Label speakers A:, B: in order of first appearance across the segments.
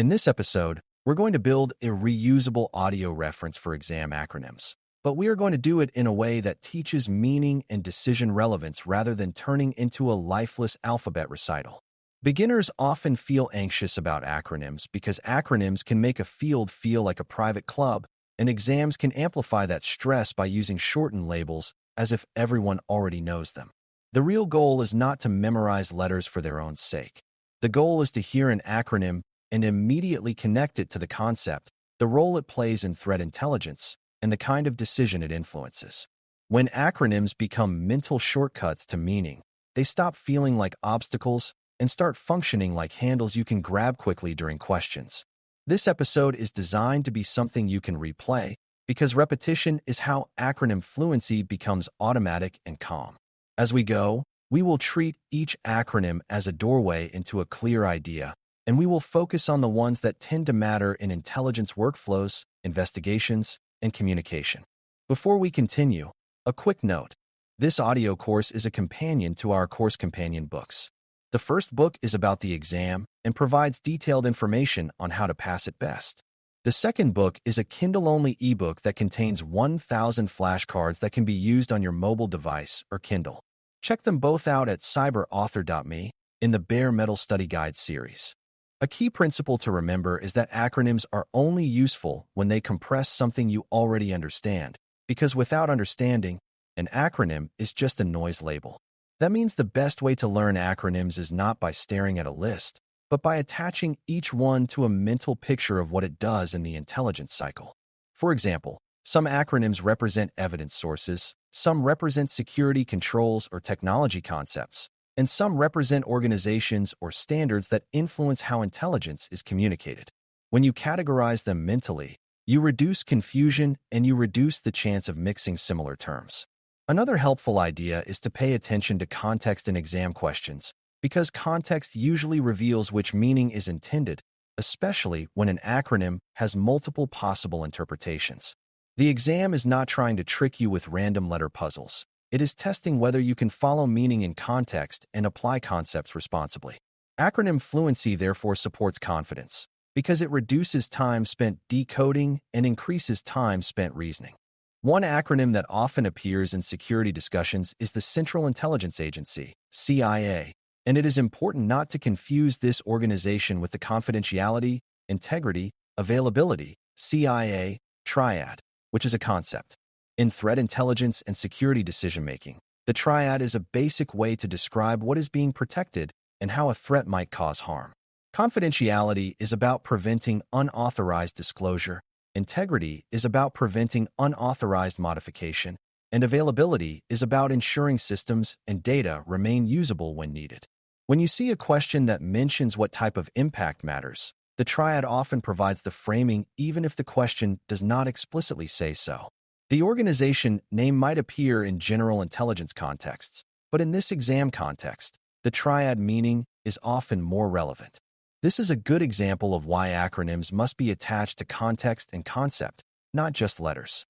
A: In this episode, we're going to build a reusable audio reference for exam acronyms, but we are going to do it in a way that teaches meaning and decision relevance rather than turning into a lifeless alphabet recital. Beginners often feel anxious about acronyms because acronyms can make a field feel like a private club, and exams can amplify that stress by using shortened labels as if everyone already knows them. The real goal is not to memorize letters for their own sake. The goal is to hear an acronym and immediately connect it to the concept, the role it plays in threat intelligence, and the kind of decision it influences. When acronyms become mental shortcuts to meaning, they stop feeling like obstacles and start functioning like handles you can grab quickly during questions. This episode is designed to be something you can replay because repetition is how acronym fluency becomes automatic and calm. As we go, we will treat each acronym as a doorway into a clear idea, and we will focus on the ones that tend to matter in intelligence workflows, investigations, and communication. Before we continue, a quick note. This audio course is a companion to our course companion books. The first book is about the exam and provides detailed information on how to pass it best. The second book is a Kindle-only ebook that contains 1,000 flashcards that can be used on your mobile device or Kindle. Check them both out at cyber.Author.me in the Bare Metal Study Guide series. A key principle to remember is that acronyms are only useful when they compress something you already understand, because without understanding, an acronym is just a noise label. That means the best way to learn acronyms is not by staring at a list, but by attaching each one to a mental picture of what it does in the intelligence cycle. For example, some acronyms represent evidence sources, some represent security controls or technology concepts, and some represent organizations or standards that influence how intelligence is communicated. When you categorize them mentally, you reduce confusion and you reduce the chance of mixing similar terms. Another helpful idea is to pay attention to context in exam questions, because context usually reveals which meaning is intended, especially when an acronym has multiple possible interpretations. The exam is not trying to trick you with random letter puzzles. It is testing whether you can follow meaning in context and apply concepts responsibly. Acronym fluency therefore supports confidence, because it reduces time spent decoding and increases time spent reasoning. One acronym that often appears in security discussions is the Central Intelligence Agency, CIA, and it is important not to confuse this organization with the confidentiality, integrity, availability, CIA, triad, which is a concept. In threat intelligence and security decision-making, the triad is a basic way to describe what is being protected and how a threat might cause harm. Confidentiality is about preventing unauthorized disclosure. Integrity is about preventing unauthorized modification, and availability is about ensuring systems and data remain usable when needed. When you see a question that mentions what type of impact matters, the triad often provides the framing even if the question does not explicitly say so. The organization name might appear in general intelligence contexts, but in this exam context, the triad meaning is often more relevant. This is a good example of why acronyms must be attached to context and concept, not just letters.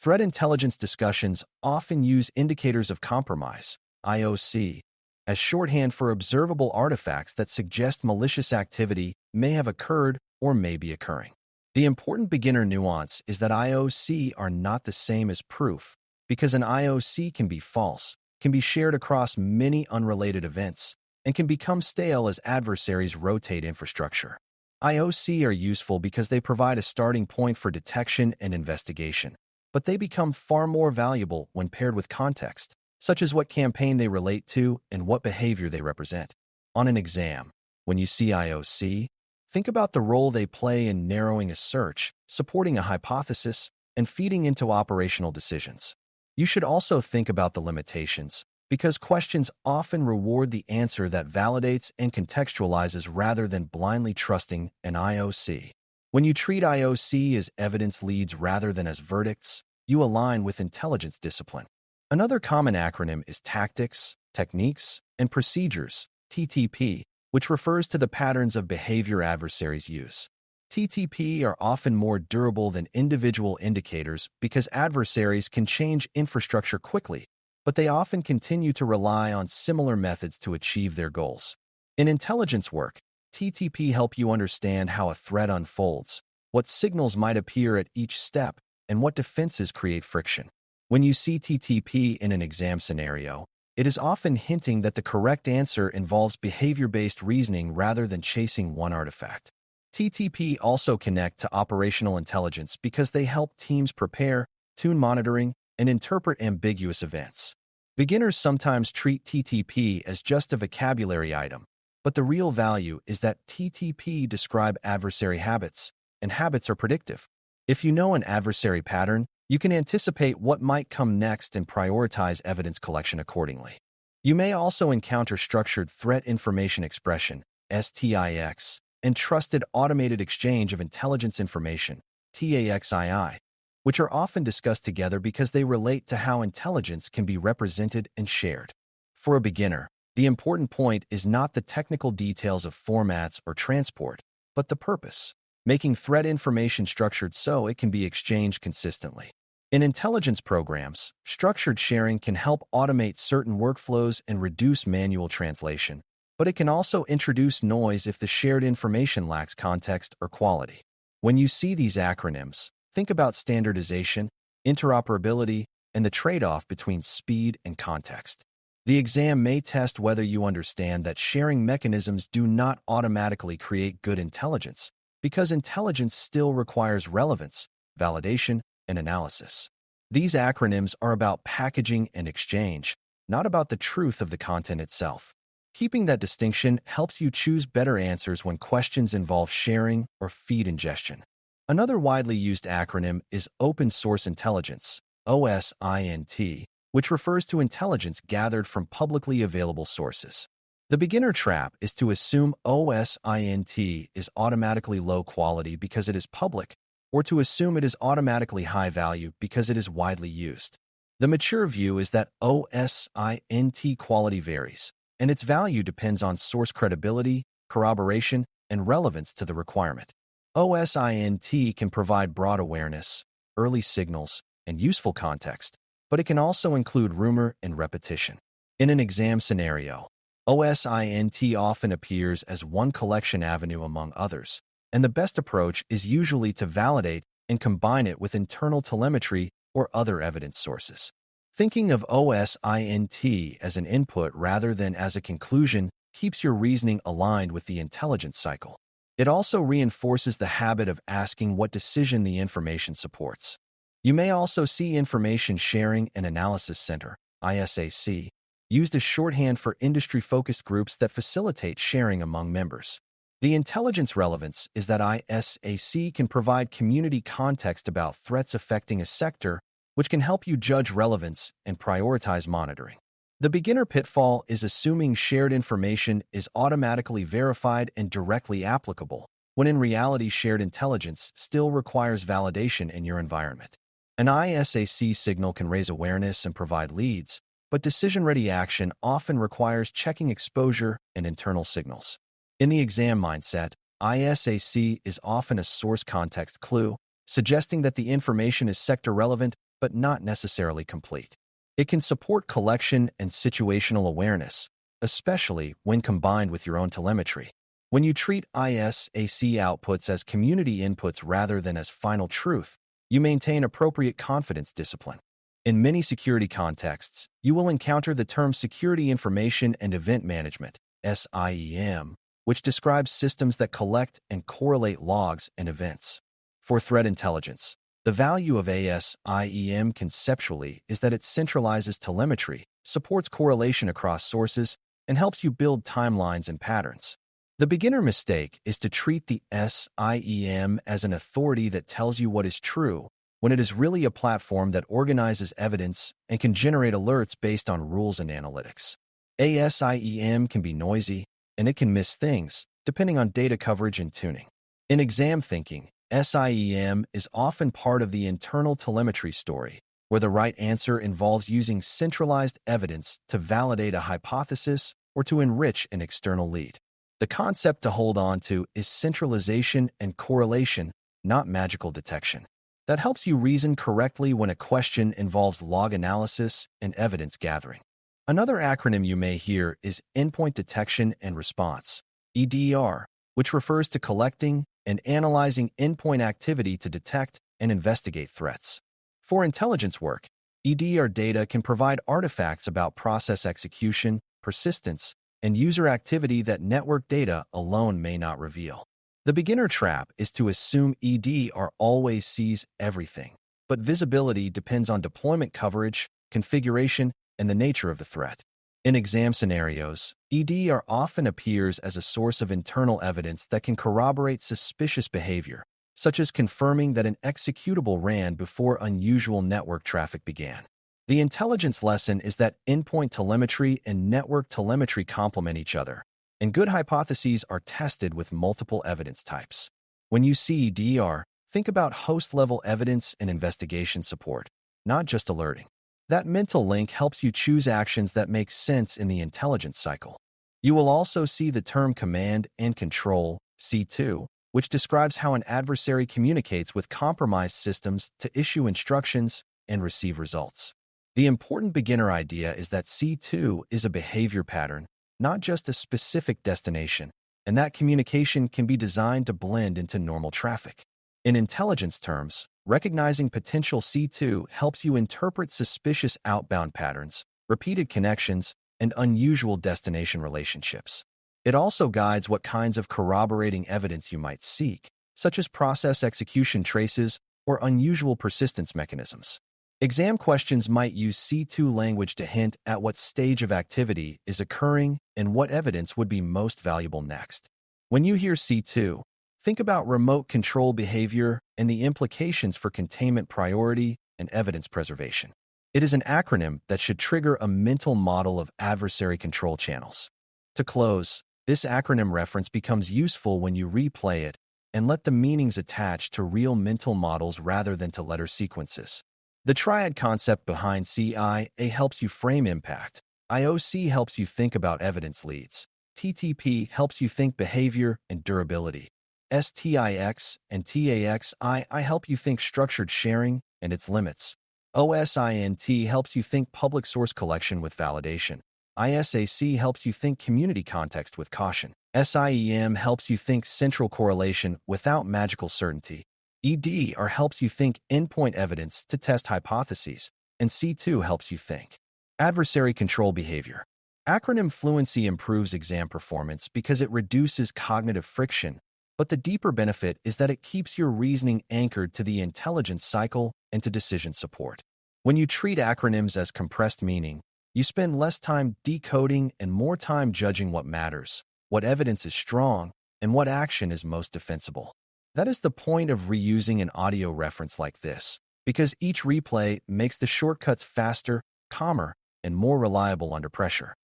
A: Threat intelligence discussions often use indicators of compromise, IOC, as shorthand for observable artifacts that suggest malicious activity may have occurred or may be occurring. The important beginner nuance is that IOC are not the same as proof, because an IOC can be false, can be shared across many unrelated events, and can become stale as adversaries rotate infrastructure. IOC are useful because they provide a starting point for detection and investigation, but they become far more valuable when paired with context, such as what campaign they relate to and what behavior they represent. On an exam, when you see IOC, think about the role they play in narrowing a search, supporting a hypothesis, and feeding into operational decisions. You should also think about the limitations, because questions often reward the answer that validates and contextualizes rather than blindly trusting an IOC. When you treat IOC as evidence leads rather than as verdicts, you align with intelligence discipline. Another common acronym is tactics, techniques, and procedures, TTP, which refers to the patterns of behavior adversaries use. TTP are often more durable than individual indicators because adversaries can change infrastructure quickly, but they often continue to rely on similar methods to achieve their goals. In intelligence work, TTP help you understand how a threat unfolds, what signals might appear at each step, and what defenses create friction. When you see TTP in an exam scenario, it is often hinting that the correct answer involves behavior-based reasoning rather than chasing one artifact. TTP also connect to operational intelligence because they help teams prepare, tune monitoring, and interpret ambiguous events. Beginners sometimes treat TTP as just a vocabulary item, but the real value is that TTP describe adversary habits, and habits are predictive. If you know an adversary pattern, you can anticipate what might come next and prioritize evidence collection accordingly. You may also encounter structured threat information expression, STIX, and trusted automated exchange of intelligence information, TAXII, which are often discussed together because they relate to how intelligence can be represented and shared. For a beginner, the important point is not the technical details of formats or transport, but the purpose, making threat information structured so it can be exchanged consistently. In intelligence programs, structured sharing can help automate certain workflows and reduce manual translation, but it can also introduce noise if the shared information lacks context or quality. When you see these acronyms, think about standardization, interoperability, and the trade-off between speed and context. The exam may test whether you understand that sharing mechanisms do not automatically create good intelligence, because intelligence still requires relevance, validation, and analysis. These acronyms are about packaging and exchange, not about the truth of the content itself. Keeping that distinction helps you choose better answers when questions involve sharing or feed ingestion. Another widely used acronym is Open Source Intelligence, OSINT, which refers to intelligence gathered from publicly available sources. The beginner trap is to assume OSINT is automatically low quality because it is public, or to assume it is automatically high value because it is widely used. The mature view is that OSINT quality varies, and its value depends on source credibility, corroboration, and relevance to the requirement. OSINT can provide broad awareness, early signals, and useful context, but it can also include rumor and repetition. In an exam scenario, OSINT often appears as one collection avenue among others, and the best approach is usually to validate and combine it with internal telemetry or other evidence sources. Thinking of OSINT as an input rather than as a conclusion keeps your reasoning aligned with the intelligence cycle. It also reinforces the habit of asking what decision the information supports. You may also see Information Sharing and Analysis Center, ISAC, used as shorthand for industry-focused groups that facilitate sharing among members. The intelligence relevance is that ISAC can provide community context about threats affecting a sector, which can help you judge relevance and prioritize monitoring. The beginner pitfall is assuming shared information is automatically verified and directly applicable, when in reality shared intelligence still requires validation in your environment. An ISAC signal can raise awareness and provide leads, but decision-ready action often requires checking exposure and internal signals. In the exam mindset, ISAC is often a source context clue, suggesting that the information is sector relevant but not necessarily complete. It can support collection and situational awareness, especially when combined with your own telemetry. When you treat ISAC outputs as community inputs rather than as final truth, you maintain appropriate confidence discipline. In many security contexts, you will encounter the term Security Information and Event Management, SIEM, which describes systems that collect and correlate logs and events. For threat intelligence, the value of SIEM conceptually is that it centralizes telemetry, supports correlation across sources, and helps you build timelines and patterns. The beginner mistake is to treat the SIEM as an authority that tells you what is true, when it is really a platform that organizes evidence and can generate alerts based on rules and analytics. SIEM can be noisy, and it can miss things, depending on data coverage and tuning. In exam thinking, SIEM is often part of the internal telemetry story, where the right answer involves using centralized evidence to validate a hypothesis or to enrich an external lead. The concept to hold on to is centralization and correlation, not magical detection. That helps you reason correctly when a question involves log analysis and evidence gathering. Another acronym you may hear is Endpoint Detection and Response, EDR, which refers to collecting and analyzing endpoint activity to detect and investigate threats. For intelligence work, EDR data can provide artifacts about process execution, persistence, and user activity that network data alone may not reveal. The beginner trap is to assume EDR always sees everything, but visibility depends on deployment coverage, configuration, and the nature of the threat. In exam scenarios, EDR often appears as a source of internal evidence that can corroborate suspicious behavior, such as confirming that an executable ran before unusual network traffic began. The intelligence lesson is that endpoint telemetry and network telemetry complement each other, and good hypotheses are tested with multiple evidence types. When you see EDR, think about host-level evidence and investigation support, not just alerting. That mental link helps you choose actions that make sense in the intelligence cycle. You will also see the term command and control, C2, which describes how an adversary communicates with compromised systems to issue instructions and receive results. The important beginner idea is that C2 is a behavior pattern, not just a specific destination, and that communication can be designed to blend into normal traffic. In intelligence terms, recognizing potential C2 helps you interpret suspicious outbound patterns, repeated connections, and unusual destination relationships. It also guides what kinds of corroborating evidence you might seek, such as process execution traces or unusual persistence mechanisms. Exam questions might use C2 language to hint at what stage of activity is occurring and what evidence would be most valuable next. When you hear C2, think about remote control behavior and the implications for containment priority and evidence preservation. It is an acronym that should trigger a mental model of adversary control channels. To close, this acronym reference becomes useful when you replay it and let the meanings attach to real mental models rather than to letter sequences. The triad concept behind CIA helps you frame impact. IOC helps you think about evidence leads. TTP helps you think behavior and durability. STIX and TAXII help you think structured sharing and its limits. OSINT helps you think public source collection with validation. ISAC helps you think community context with caution. SIEM helps you think central correlation without magical certainty. EDR helps you think endpoint evidence to test hypotheses, and C2 helps you think adversary control behavior. Acronym fluency improves exam performance because it reduces cognitive friction, but the deeper benefit is that it keeps your reasoning anchored to the intelligence cycle and to decision support. When you treat acronyms as compressed meaning, you spend less time decoding and more time judging what matters, what evidence is strong, and what action is most defensible. That is the point of reusing an audio reference like this, because each replay makes the shortcuts faster, calmer, and more reliable under pressure.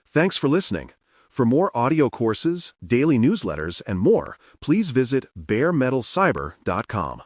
B: Thanks for listening. For more audio courses, daily newsletters, and more, please visit baremetalcyber.com.